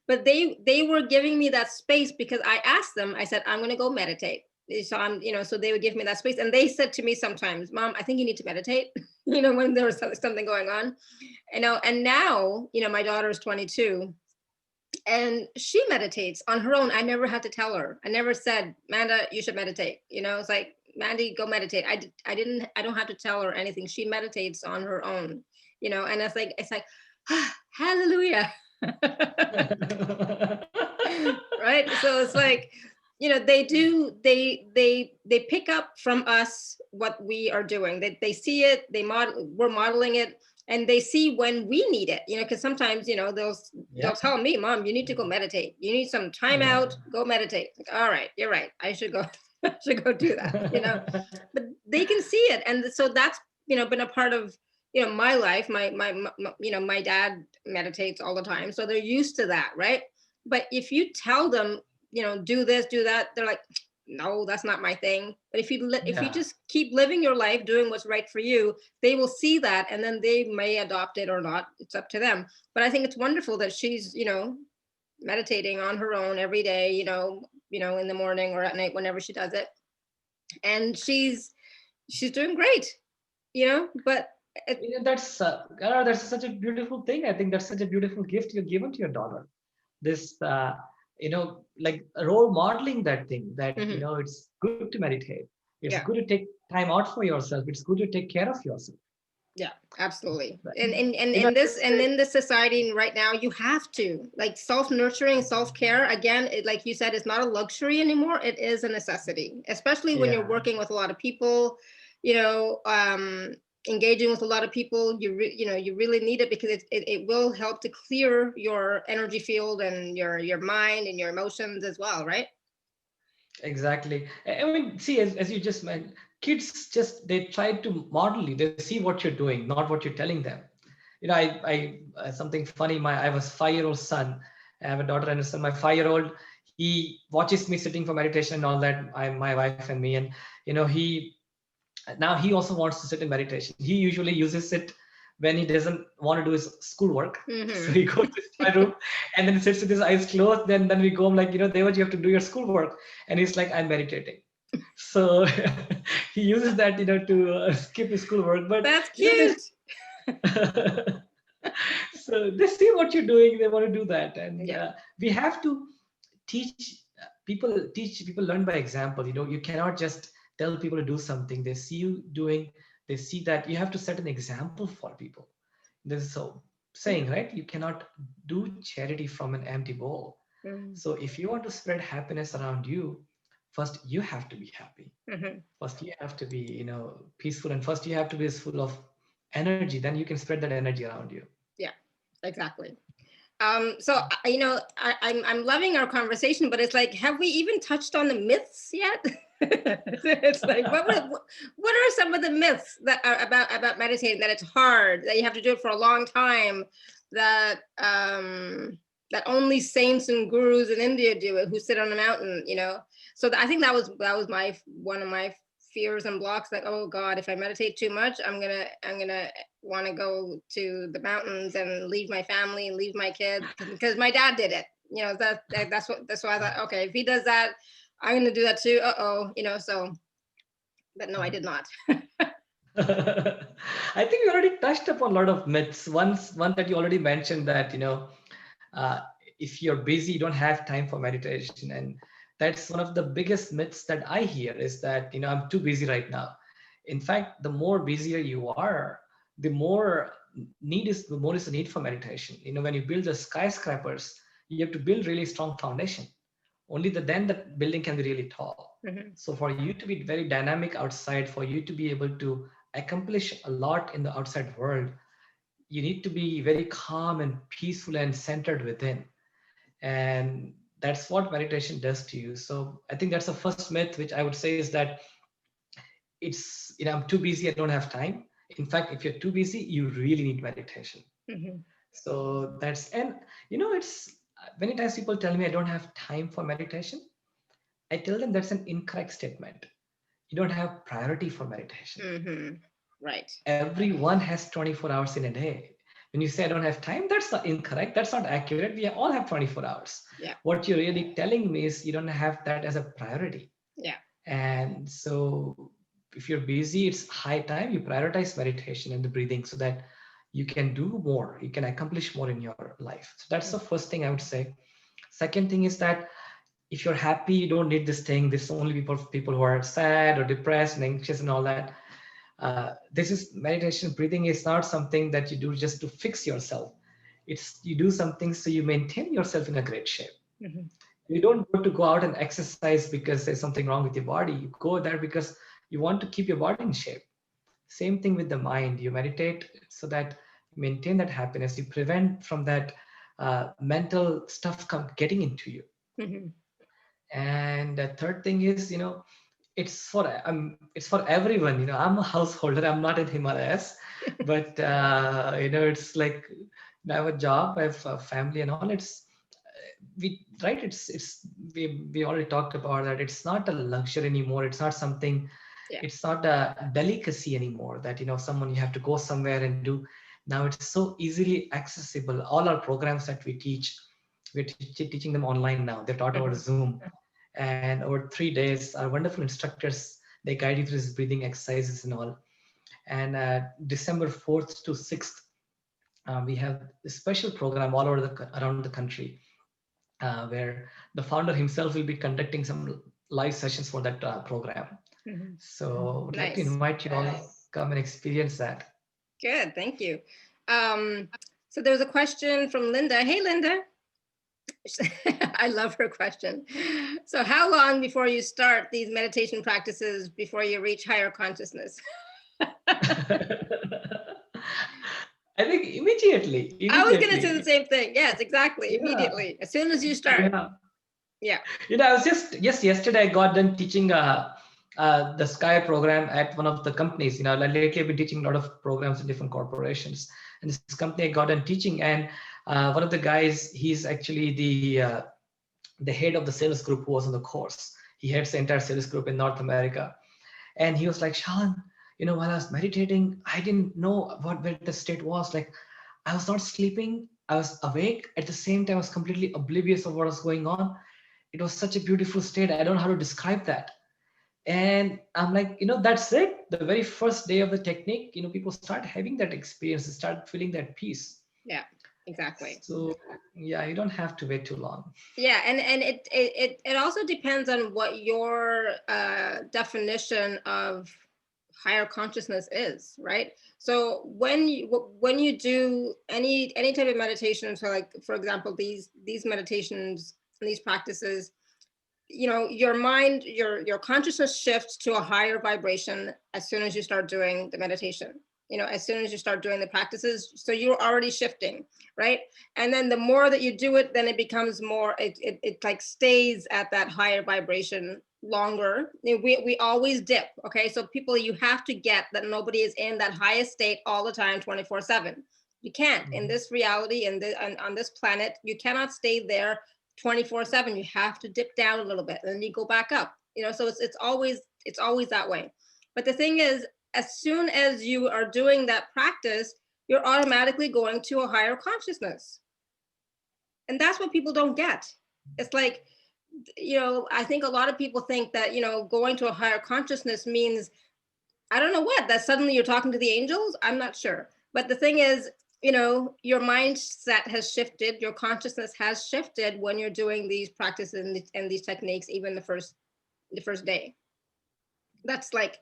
[SPEAKER 1] But they were giving me that space because I asked them, I said, I'm going to go meditate. So so they would give me that space. And they said to me sometimes, Mom, I think you need to meditate, when there was something going on, and now, my daughter is 22 and she meditates on her own. I never had to tell her. I never said, Manda, you should meditate. It's like, Mandy, go meditate. I don't have to tell her anything. She meditates on her own, and it's like, hallelujah. Right. So it's like, they pick up from us what we are doing. They see it, we're modeling it, and they see when we need it, because sometimes, they'll tell me, Mom, you need to go meditate. You need some time out, go meditate. Like, all right, you're right. I should go, I should go do that, but they can see it. And so that's, been a part of, my life. My dad meditates all the time. So they're used to that. Right. But if you tell them, do this, do that, they're like, no, that's not my thing. But if you just keep living your life, doing what's right for you, they will see that, and then they may adopt it or not. It's up to them. But I think it's wonderful that she's, meditating on her own every day, in the morning or at night, whenever she does it. And she's doing great, but
[SPEAKER 2] that's such a beautiful thing. I think that's such a beautiful gift you're given to your daughter. This, like role modeling that thing, that, it's good to meditate. It's good to take time out for yourself. It's good to take care of yourself.
[SPEAKER 1] Yeah, absolutely.
[SPEAKER 2] Right.
[SPEAKER 1] And in this society right now, you have to, like, self-nurturing, self-care, again, like you said, it's not a luxury anymore. It is a necessity, especially when you're working with a lot of people, engaging with a lot of people. You really need it, because it will help to clear your energy field and your mind and your emotions as well, right?
[SPEAKER 2] Exactly. I mean, see, as you just mentioned, kids they try to model you. They see what you're doing, not what you're telling them. Something funny. I have a 5-year-old son. I have a daughter and a son. My 5-year-old, he watches me sitting for meditation and all that. My wife and me, and he now he also wants to sit in meditation. He usually uses it when he doesn't want to do his schoolwork. So he goes to my room and then sits with his eyes closed. Then we go, I'm like, Devaj, you have to do your schoolwork. And he's like, I'm meditating. So he uses that, to skip his schoolwork. But
[SPEAKER 1] that's cute.
[SPEAKER 2] So they see what you're doing. They want to do that. And we have to teach people learn by example. You cannot just tell people to do something. They see you doing, they see that you have to set an example for people. This is so saying, right? You cannot do charity from an empty bowl. So if you want to spread happiness around you, first you have to be happy.
[SPEAKER 1] Hmm.
[SPEAKER 2] First you have to be, peaceful, and first you have to be full of energy. Then you can spread that energy around you.
[SPEAKER 1] Yeah, exactly. So I'm loving our conversation, but it's like, have we even touched on the myths yet? It's like, what are some of the myths that are about meditating? That it's hard, that you have to do it for a long time, that that only saints and gurus in India do it, who sit on a mountain, So I think that was my one of my fears and blocks. Like, oh God, if I meditate too much, I'm gonna want to go to the mountains and leave my family and leave my kids, because my dad did it. That's why I thought, okay, if he does that, I'm going to do that too. So, but no, I did not.
[SPEAKER 2] I think we already touched upon a lot of myths. One that you already mentioned, that uh, if you're busy, you don't have time for meditation, and that's one of the biggest myths that I hear, is that I'm too busy right now. In fact, the more busier you are, the more the need for meditation. When you build the skyscrapers, you have to build really strong foundation. Only then the building can be really tall.
[SPEAKER 1] Mm-hmm.
[SPEAKER 2] So for you to be very dynamic outside, for you to be able to accomplish a lot in the outside world, you need to be very calm and peaceful and centered within. And that's what meditation does to you. So I think that's the first myth, which I would say, is that I'm too busy, I don't have time. In fact, if you're too busy, you really need meditation.
[SPEAKER 1] Mm-hmm.
[SPEAKER 2] So that's, and it's many times people tell me I don't have time for meditation. I tell them that's an incorrect statement. You don't have priority for meditation.
[SPEAKER 1] Mm-hmm. Right.
[SPEAKER 2] Everyone has 24 hours in a day. When you say I don't have time, that's not incorrect. That's not accurate. We all have 24 hours.
[SPEAKER 1] Yeah.
[SPEAKER 2] What you're really telling me is you don't have that as a priority.
[SPEAKER 1] Yeah.
[SPEAKER 2] And so if you're busy, it's high time you prioritize meditation and the breathing, so that you can do more, you can accomplish more in your life. So that's the first thing I would say. Second thing is that if you're happy, you don't need this thing. This is only people who are sad or depressed and anxious and all that. This is meditation. Breathing is not something that you do just to fix yourself. It's you do something so you maintain yourself in a great shape.
[SPEAKER 1] Mm-hmm.
[SPEAKER 2] You don't go out and exercise because there's something wrong with your body. You go there because you want to keep your body in shape. Same thing with the mind. You meditate so that you maintain that happiness. You prevent from that mental stuff getting into you.
[SPEAKER 1] Mm-hmm.
[SPEAKER 2] And the third thing is, it's for everyone. I'm a householder. I'm not in Himalayas, but it's like I have a job, I have a family, and all. We right. We already talked about that. It's not a luxury anymore. It's not something.
[SPEAKER 1] Yeah.
[SPEAKER 2] It's not a delicacy anymore. That someone you have to go somewhere and do. Now it's so easily accessible. All our programs that we teach, we're teaching them online now. They're taught over
[SPEAKER 1] Mm-hmm.
[SPEAKER 2] Zoom. And over 3 days, our wonderful instructors, they guide you through these breathing exercises and all. And December 4th to 6th, we have a special program all over around the country, where the founder himself will be conducting some live sessions for that program.
[SPEAKER 1] Mm-hmm.
[SPEAKER 2] So I'd like to
[SPEAKER 1] Nice.
[SPEAKER 2] invite you all to come and experience that.
[SPEAKER 1] Good. Thank you. So there's a question from Linda. Hey, Linda. I love her question. So how long before you start these meditation practices before you reach higher consciousness?
[SPEAKER 2] I think immediately.
[SPEAKER 1] I was going to say the same thing. Yes, exactly.
[SPEAKER 2] Yeah.
[SPEAKER 1] Immediately. As soon as you start.
[SPEAKER 2] Yeah. I was just yesterday I got done teaching the Sky program at one of the companies. Like lately I've been teaching a lot of programs in different corporations. And this company I got done teaching, and one of the guys, he's actually the head of the sales group who was on the course. He heads the entire sales group in North America. And he was like, Shalin, while I was meditating, I didn't know where the state was. Like, I was not sleeping. I was awake. At the same time, I was completely oblivious of what was going on. It was such a beautiful state. I don't know how to describe that. And I'm like, that's it. The very first day of the technique, people start having that experience, start feeling that peace.
[SPEAKER 1] Yeah, exactly.
[SPEAKER 2] So yeah, you don't have to wait too long.
[SPEAKER 1] Yeah, and it also depends on what your definition of higher consciousness is, right? So when you do any type of meditation, so like for example these meditations and these practices, your mind, your consciousness shifts to a higher vibration as soon as you start doing the meditation, as soon as you start doing the practices. So you're already shifting, right? And then the more that you do it, then it becomes more, it like stays at that higher vibration longer. We always dip. Okay, so people, you have to get that nobody is in that highest state all the time, 24/7. You can't. In this reality, on this planet, you cannot stay there 24/7. You have to dip down a little bit and then you go back up. So it's always that way. But the thing is, as soon as you are doing that practice, you're automatically going to a higher consciousness. And that's what people don't get. It's like, I think a lot of people think that, going to a higher consciousness means, I don't know what, that suddenly you're talking to the angels. I'm not sure. But the thing is, your mindset has shifted, your consciousness has shifted when you're doing these practices and these techniques, even the first day. That's like,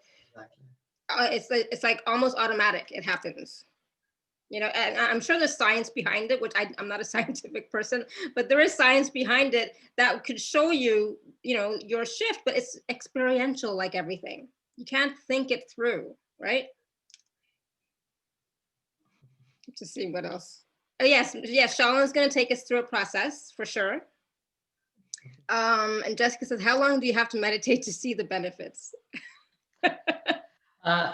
[SPEAKER 1] it's like almost automatic. It happens. And I'm sure there's science behind it, which I'm not a scientific person, but there is science behind it that could show you, your shift, but it's experiential like everything. You can't think it through, right? To see what else. Oh, yes, Shalin's going to take us through a process for sure. And Jessica says, how long do you have to meditate to see the benefits?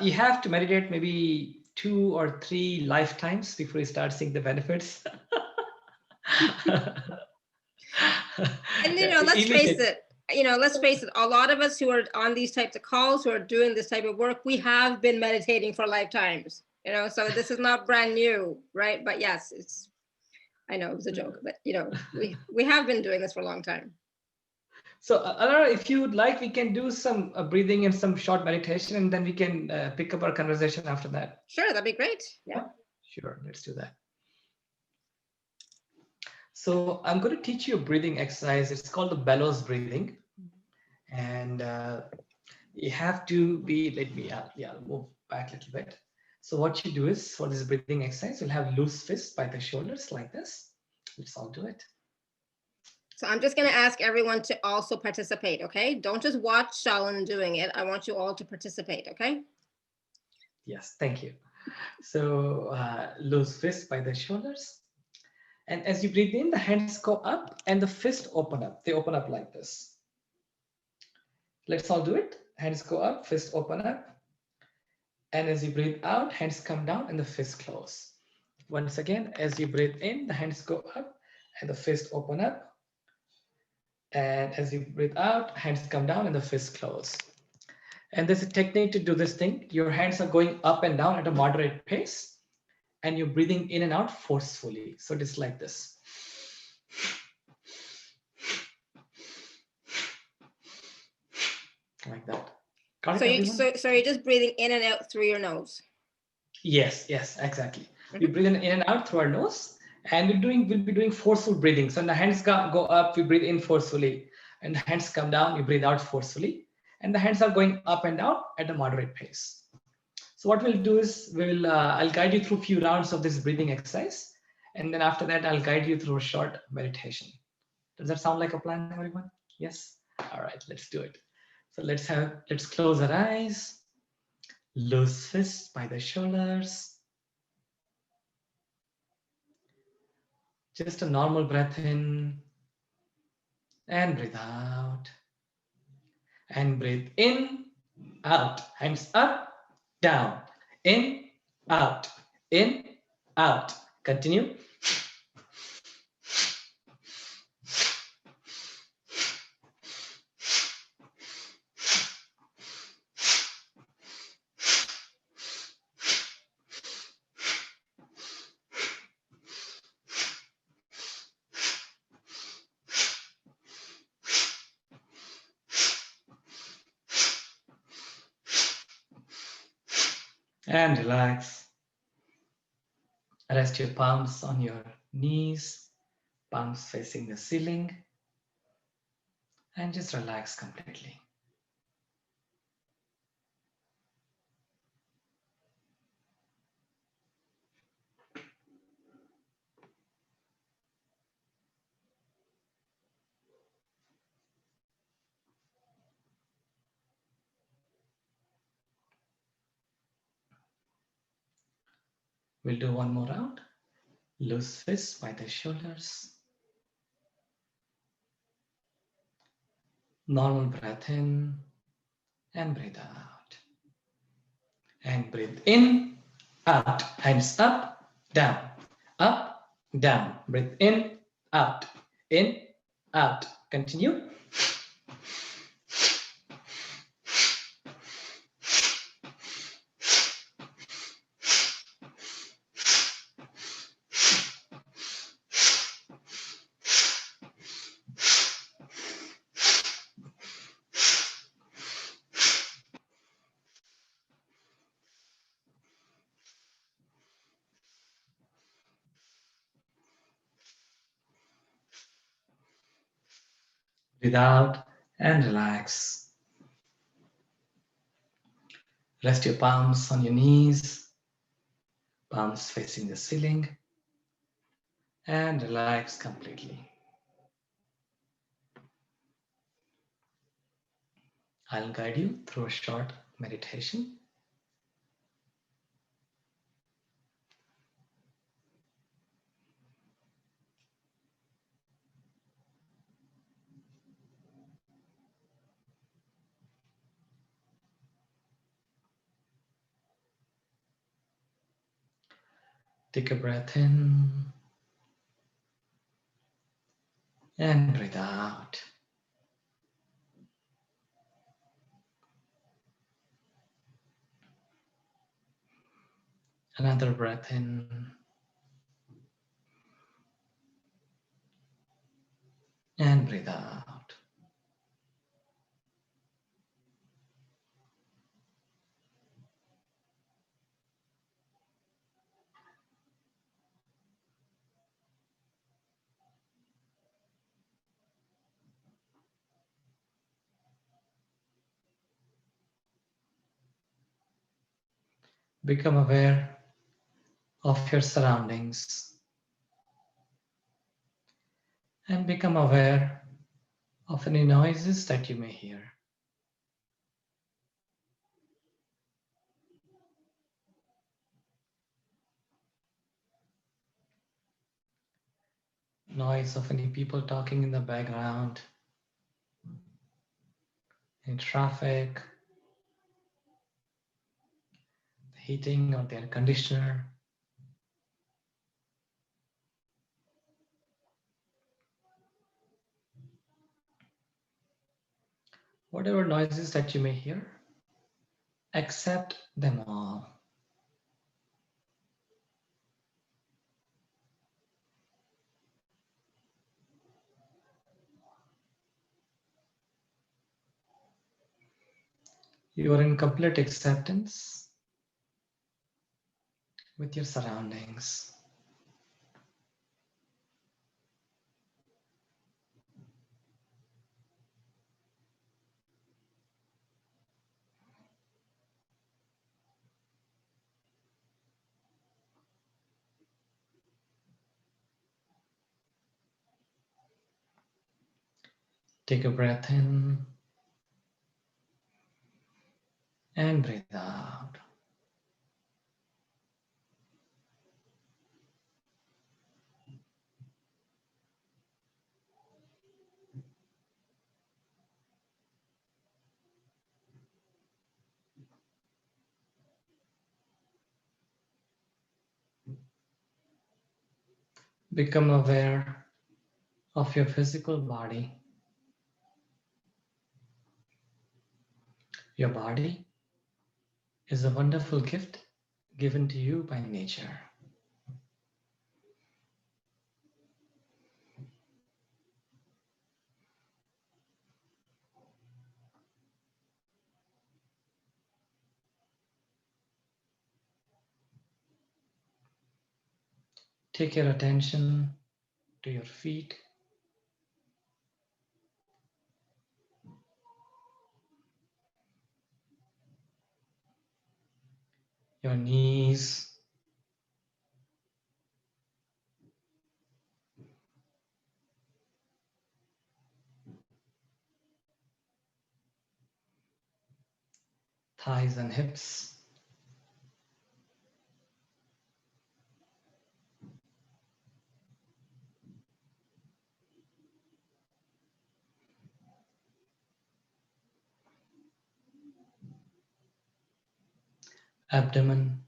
[SPEAKER 2] You have to meditate maybe 2 or 3 lifetimes before you start seeing the benefits.
[SPEAKER 1] And let's face it, a lot of us who are on these types of calls, who are doing this type of work, we have been meditating for lifetimes, so this is not brand new, right? But yes, I know it was a joke, but we have been doing this for a long time.
[SPEAKER 2] So Alara, if you would like, we can do some breathing and some short meditation, and then we can pick up our conversation after that.
[SPEAKER 1] Sure, that'd be great. Yeah.
[SPEAKER 2] Sure, let's do that. So I'm going to teach you a breathing exercise. It's called the Bellows Breathing. And you have to be, move back a little bit. So what you do is, for this breathing exercise, you'll have loose fists by the shoulders like this. Let's all do it.
[SPEAKER 1] So I'm just going to ask everyone to also participate, okay? Don't just watch Shalin doing it. I want you all to participate, okay?
[SPEAKER 2] Yes, thank you. So loose fists by the shoulders. And as you breathe in, the hands go up and the fists open up. They open up like this. Let's all do it. Hands go up, fists open up. And as you breathe out, hands come down and the fists close. Once again, as you breathe in, the hands go up and the fists open up. And as you breathe out, hands come down and the fists close. And there's a technique to do this thing. Your hands are going up and down at a moderate pace, and you're breathing in and out forcefully. So it is like this. Like that.
[SPEAKER 1] So you're just breathing in and out through your nose.
[SPEAKER 2] Yes, exactly. We breathe in and out through our nose. And we'll be doing forceful breathing. So when the hands go up, we breathe in forcefully. And the hands come down, you breathe out forcefully. And the hands are going up and down at a moderate pace. So what we'll do is I'll guide you through a few rounds of this breathing exercise. And then after that, I'll guide you through a short meditation. Does that sound like a plan, everyone? Yes? All right, let's do it. So let's close our eyes. Loose fists by the shoulders. Just a normal breath in and breathe out. And breathe in, out. Hands up, down. In, out. In, out. Continue. And relax. Rest your palms on your knees, palms facing the ceiling, and just relax completely. We'll do one more round. Loose fists by the shoulders. Normal breath in and breathe out. And breathe in, out, hands up, down, up, down. Breathe in, out, in, out. Continue. Breathe out and relax. Rest your palms on your knees, palms facing the ceiling, and relax completely. I'll guide you through a short meditation. Take a breath in and breathe out. Another breath in and breathe out. Become aware of your surroundings and become aware of any noises that you may hear. Noise of any people talking in the background, in traffic, the heating or the air conditioner. Whatever noises that you may hear, accept them all. You are in complete acceptance with your surroundings. Take a breath in and breathe out. Become aware of your physical body. Your body is a wonderful gift given to you by nature. Take your attention to your feet, your knees, thighs and hips, abdomen,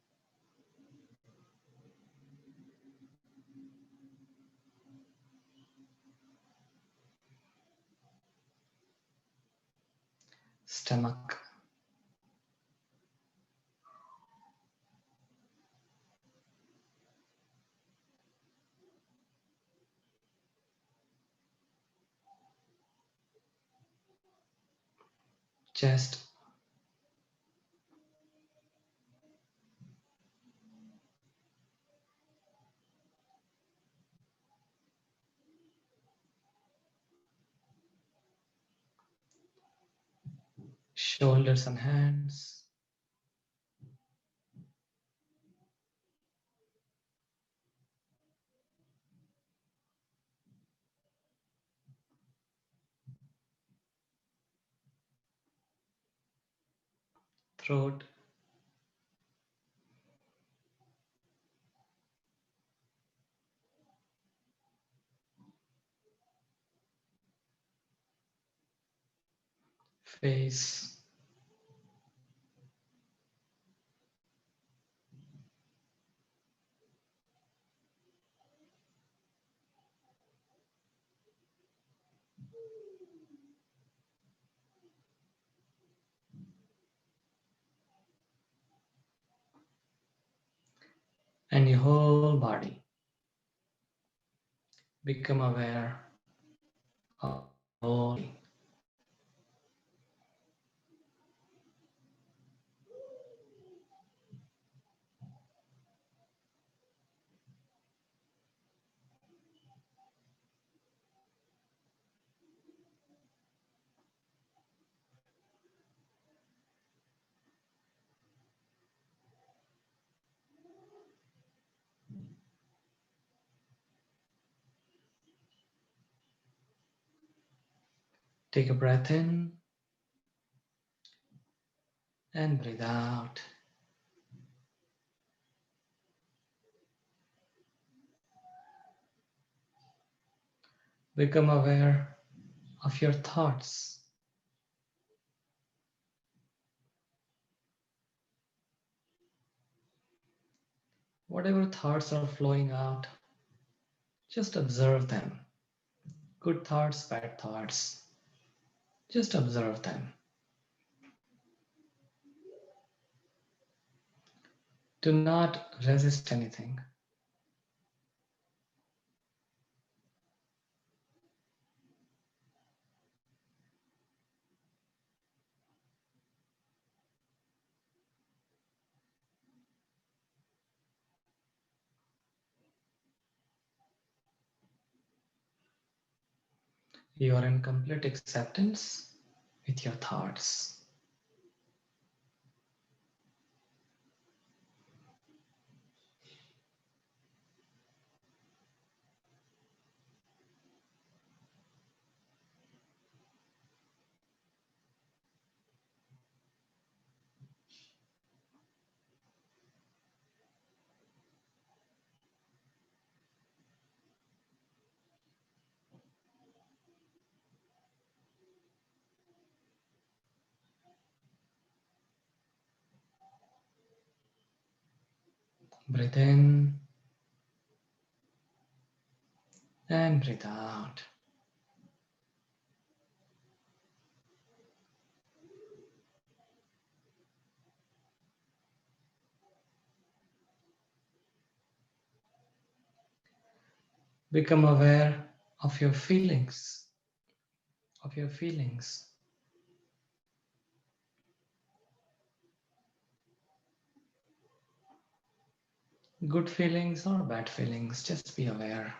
[SPEAKER 2] stomach, chest, shoulders and hands, throat, face, and your whole body. Become aware of your whole body. Take a breath in and breathe out. Become aware of your thoughts. Whatever thoughts are flowing out, just observe them. Good thoughts, bad thoughts. Just observe them. Do not resist anything. You are in complete acceptance with your thoughts. Breathe in and breathe out. Become aware of your feelings, of your feelings. Good feelings or bad feelings, just be aware.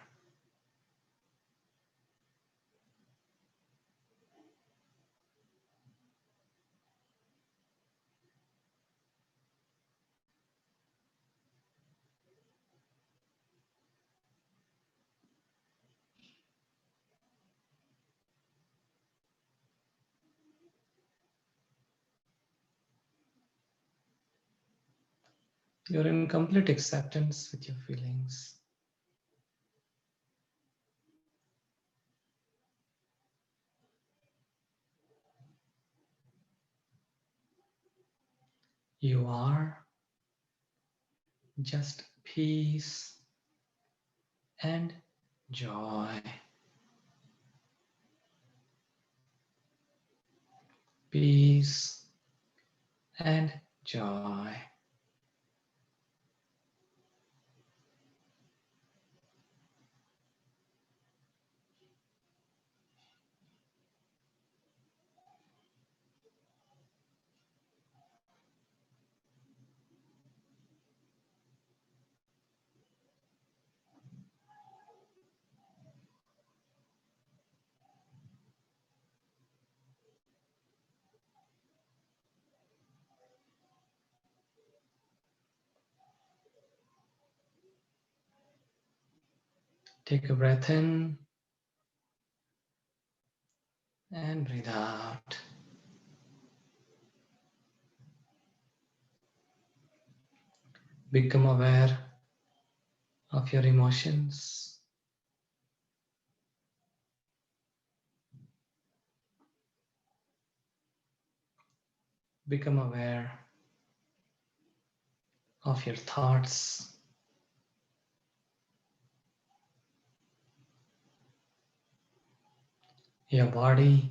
[SPEAKER 2] You're in complete acceptance with your feelings. You are just peace and joy. Peace and joy. Take a breath in and breathe out. Become aware of your emotions. Become aware of your thoughts. Your body.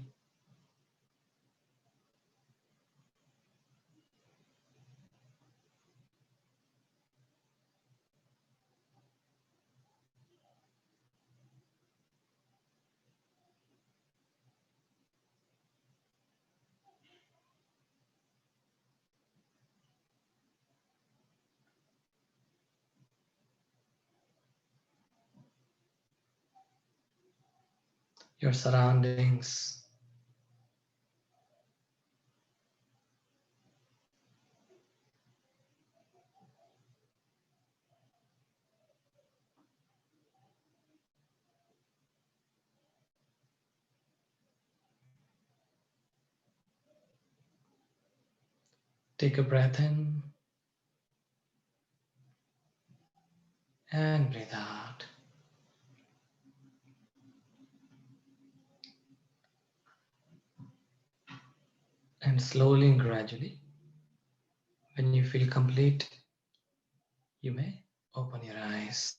[SPEAKER 2] Your surroundings. Take a breath in and breathe out. And slowly and gradually, when you feel complete, you may open your eyes.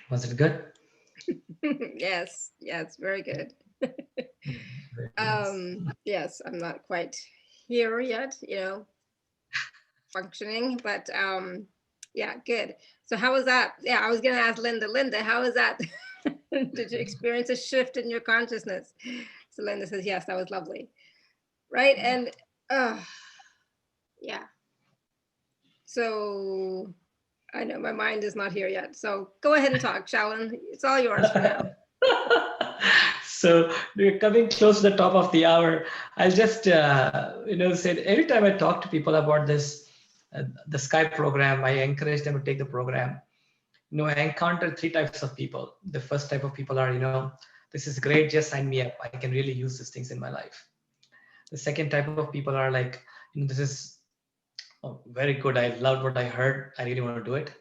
[SPEAKER 2] Was it good?
[SPEAKER 1] Yes, yes, very good.
[SPEAKER 2] Very nice.
[SPEAKER 1] Yes, I'm not quite here yet, functioning, but yeah, good. So how was that? Yeah, I was gonna ask Linda, how was that? Did you experience a shift in your consciousness? So Linda says, yes, that was lovely. Right. And yeah. So I know my mind is not here yet. So go ahead and talk, Shalin. It's all yours for now.
[SPEAKER 2] So we're coming close to the top of the hour. I'll just, say every time I talk to people about this, the Skype program, I encourage them to take the program. I encountered three types of people. The first type of people are, this is great, just sign me up. I can really use these things in my life. The second type of people are like, this is very good. I loved what I heard. I really want to do it.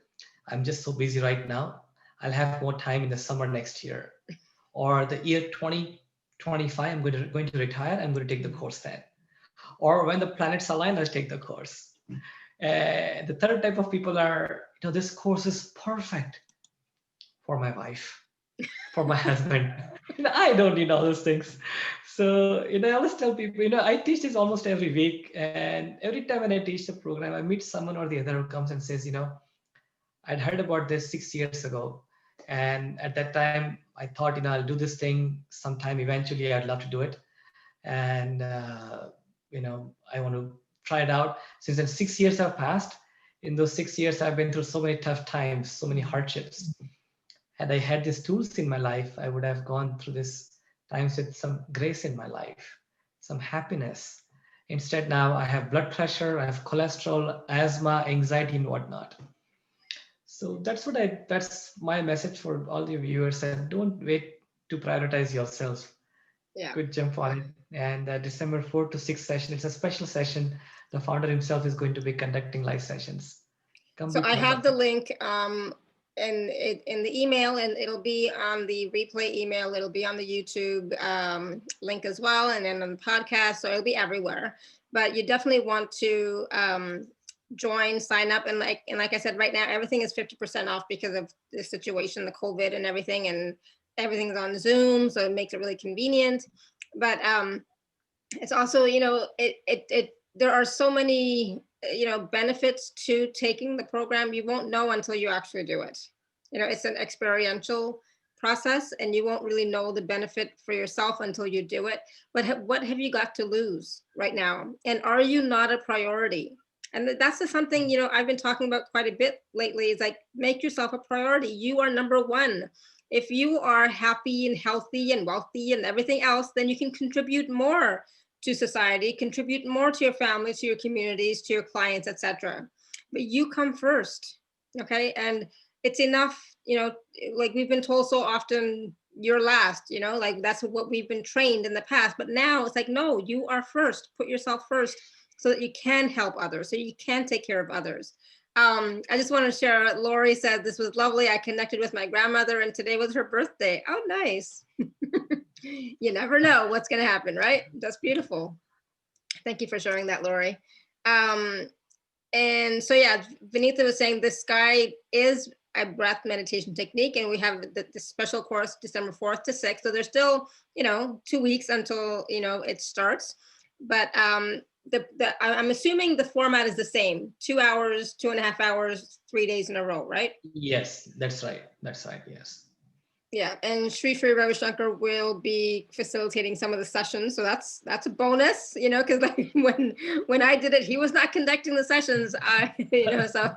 [SPEAKER 2] I'm just so busy right now. I'll have more time in the summer next year. Or the year 2025, I'm going to retire. I'm going to take the course then. Or when the planets align, I'll take the course. The third type of people are, this course is perfect for my wife, for my husband. I don't need all those things. So, I always tell people, I teach this almost every week. And every time when I teach the program, I meet someone or the other who comes and says, I'd heard about this 6 years ago. And at that time, I thought, I'll do this thing sometime. Eventually, I'd love to do it. And, I want to try it out. Since then, 6 years have passed. In those 6 years, I've been through so many tough times, so many hardships. Had I had these tools in my life, I would have gone through this times with some grace in my life, some happiness. Instead, now I have blood pressure, I have cholesterol, asthma, anxiety, and whatnot. So that's my message for all the viewers. And don't wait to prioritize yourself.
[SPEAKER 1] Yeah.
[SPEAKER 2] Good jump on it. And December 4th to 6th session, it's a special session. The founder himself is going to be conducting live sessions.
[SPEAKER 1] So I have the link in the email, and it'll be on the replay email. It'll be on the YouTube link as well, and then on the podcast. So it'll be everywhere. But you definitely want to join, sign up, and like I said, right now everything is 50% off because of the situation, the COVID and everything, everything's on Zoom, so it makes it really convenient. But it's also, there are so many benefits to taking the program. You won't know until you actually do it. It's an experiential process, and you won't really know the benefit for yourself until you do it. But what have you got to lose right now? And are you not a priority? And that's just something, I've been talking about quite a bit lately. Is like, make yourself a priority. You are number one. If you are happy and healthy and wealthy and everything else, then you can contribute more to society, contribute more to your family, to your communities, to your clients, etc. But you come first, okay? And it's enough, like we've been told so often, you're last, like that's what we've been trained in the past. But now it's like, no, you are first. Put yourself first so that you can help others, so you can take care of others. I just want to share, Lori said, this was lovely. I connected with my grandmother and today was her birthday. Oh, nice. You never know what's going to happen, right? That's beautiful. Thank you for sharing that, Lori. And so, yeah, Vinita was saying the sky is a breath meditation technique, and we have the special course December 4th to 6th. So there's still, 2 weeks until, it starts. But I'm assuming the format is the same, 2 hours, 2.5 hours, 3 days in a row, right?
[SPEAKER 2] Yes, that's right. That's right. Yes.
[SPEAKER 1] Yeah, and Sri Ravi Shankar will be facilitating some of the sessions, so that's a bonus, because like when I did it, he was not conducting the sessions. So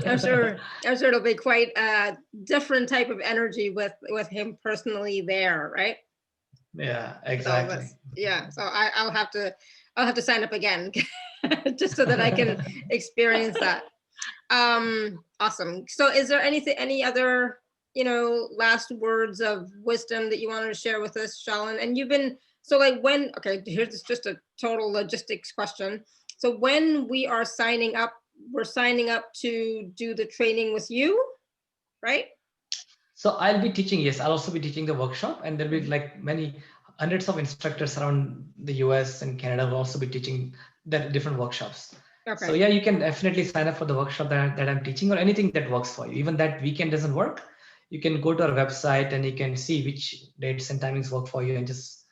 [SPEAKER 1] I'm sure it'll be quite a different type of energy with him personally there, right?
[SPEAKER 2] Yeah, exactly.
[SPEAKER 1] So I'll have to sign up again just so that I can experience that. Awesome. So is there any other last words of wisdom that you wanted to share with us, Shalin? And you've been, so like here's just a total logistics question. So when we are signing up, we're signing up to do the training with you, right?
[SPEAKER 2] So I'll be teaching, yes, I'll also be teaching the workshop, and there'll be like many hundreds of instructors around the US and Canada will also be teaching the different workshops. Okay. So yeah, you can definitely sign up for the workshop that I'm teaching, or anything that works for you. Even that weekend doesn't work, you can go to our website and you can see which dates and timings work for you and just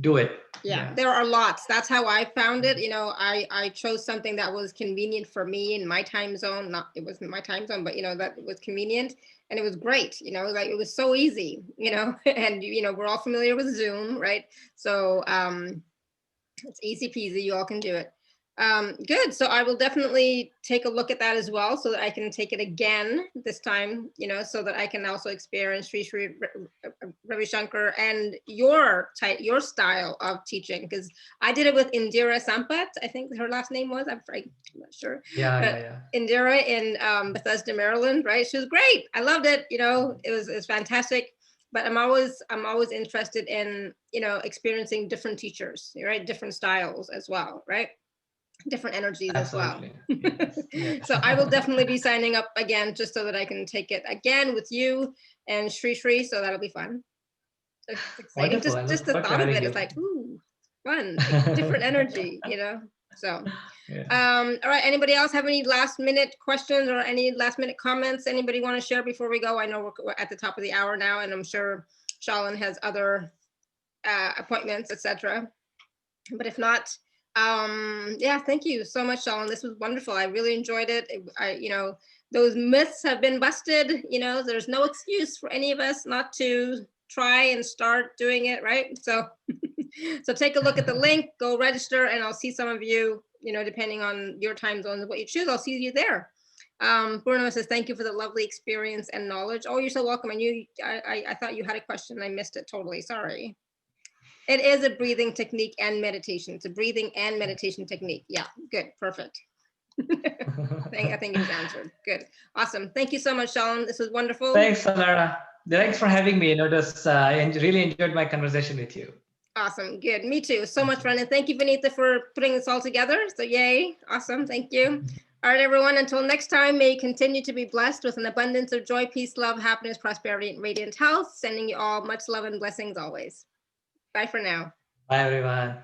[SPEAKER 2] do it.
[SPEAKER 1] Yeah, there are lots. That's how I found it. I chose something that was convenient for me in my time zone. It wasn't my time zone, but that was convenient, and it was great. Like it was so easy. And we're all familiar with Zoom, right? So it's easy peasy. You all can do it. Good. So I will definitely take a look at that as well, so that I can take it again this time, so that I can also experience Sri Ravi Shankar and your style of teaching, because I did it with Indira Sampat. I think her last name was, I'm not sure.
[SPEAKER 2] Yeah.
[SPEAKER 1] Indira in Bethesda, Maryland, right? She was great. I loved it. It was fantastic. But I'm always interested in, experiencing different teachers, right? Different styles as well, right? Different energies. Absolutely. As well. Yes. So I will definitely be signing up again, just so that I can take it again with you and Sri. So that'll be fun. It's exciting. Just the thought of it is like, ooh, fun, like different energy, So, yeah. All right. Anybody else have any last minute questions or any last minute comments? Anybody want to share before we go? I know we're at the top of the hour now, and I'm sure Shalin has other appointments, etc. But if not, yeah, thank you so much, Shalin. This was wonderful. I really enjoyed it. Those myths have been busted. There's no excuse for any of us not to try and start doing it, right? So so take a look at the link, go register, and I'll see some of you, depending on your time zones and what you choose, I'll see you there. Bruno says, thank you for the lovely experience and knowledge. Oh, you're so welcome. I thought you had a question. I missed it totally. Sorry. It is a breathing technique and meditation. It's a breathing and meditation technique. Yeah, good, perfect. I think it was answered. Good, awesome. Thank you so much, Shalin. This was wonderful.
[SPEAKER 2] Thanks, Alara. Thanks for having me. I really enjoyed my conversation with you.
[SPEAKER 1] Awesome, good. Me too. So much fun. And thank you, Vinita, for putting this all together. So yay, awesome. Thank you. All right, everyone, until next time, may you continue to be blessed with an abundance of joy, peace, love, happiness, prosperity, and radiant health. Sending you all much love and blessings always. Bye for now.
[SPEAKER 2] Bye, everyone.